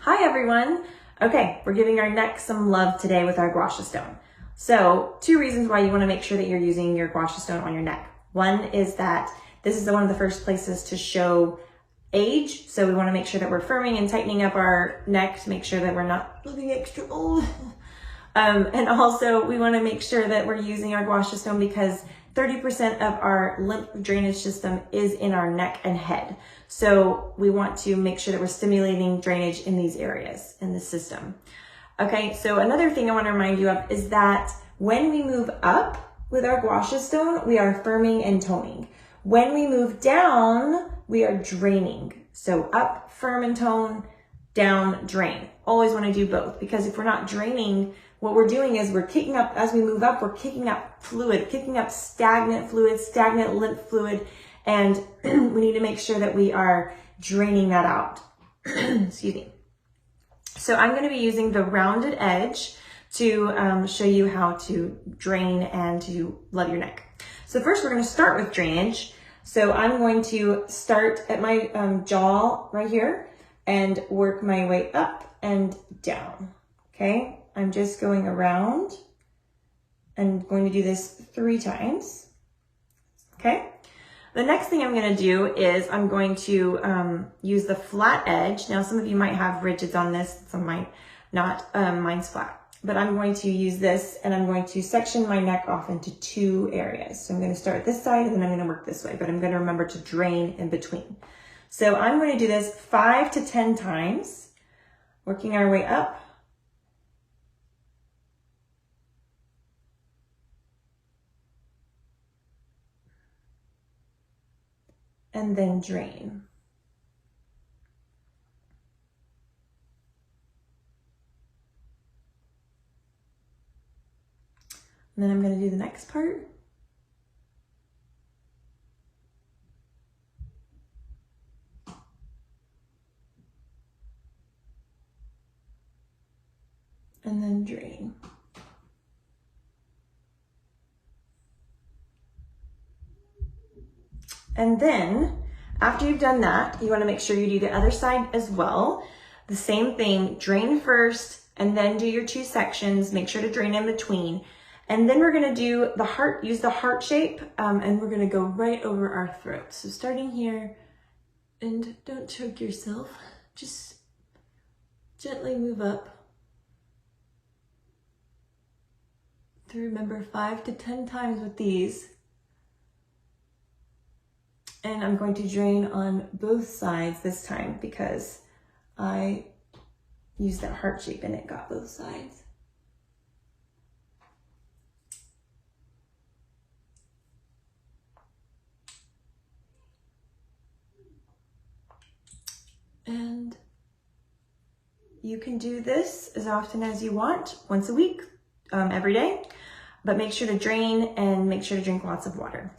Hi everyone. Okay, we're giving our neck some love today with our Gua Sha stone. So 2 reasons why you want to make sure that you're using your Gua Sha stone on your neck. One is that this is one of the first places to show age. So we want to make sure that we're firming and tightening up our neck to make sure that we're not looking extra old. And also we want to make sure that we're using our Gua Sha stone because 30% of our lymph drainage system is in our neck and head. So we want to make sure that we're stimulating drainage in these areas in the system. Okay, so another thing I want to remind you of is that when we move up with our Gua Sha stone, we are firming and toning. When we move down, we are draining. So up, firm and tone, down, drain. Always want to do both because if we're not draining, what we're doing is we're kicking up, as we move up, we're kicking up fluid, kicking up stagnant fluid, stagnant lymph fluid, and we need to make sure that we are draining that out. Excuse me. So I'm going to be using the rounded edge to show you how to drain and to love your neck. So first we're going to start with drainage. So I'm going to start at my jaw right here and work my way up and down. Okay. I'm just going around and going to do this 3 times. Okay. The next thing I'm going to do is I'm going to use the flat edge. Now, some of you might have rigids on this, some might not. Mine's flat. But I'm going to use this and I'm going to section my neck off into 2 areas. So I'm going to start this side and then I'm going to work this way, but I'm going to remember to drain in between. So I'm going to do this 5 to 10 times, working our way up. And then drain. And then I'm going to do the next part. And then drain. And then after you've done that, you want to make sure you do the other side as well. The same thing, drain first and then do your 2 sections. Make sure to drain in between. And then we're going to do the heart, use the heart shape, and we're going to go right over our throat. So starting here, and don't choke yourself, just gently move up. To remember 5 to 10 times with these. And I'm going to drain on both sides this time because I used that heart shape and it got both sides. And you can do this as often as you want, once a week, every day, but make sure to drain and make sure to drink lots of water.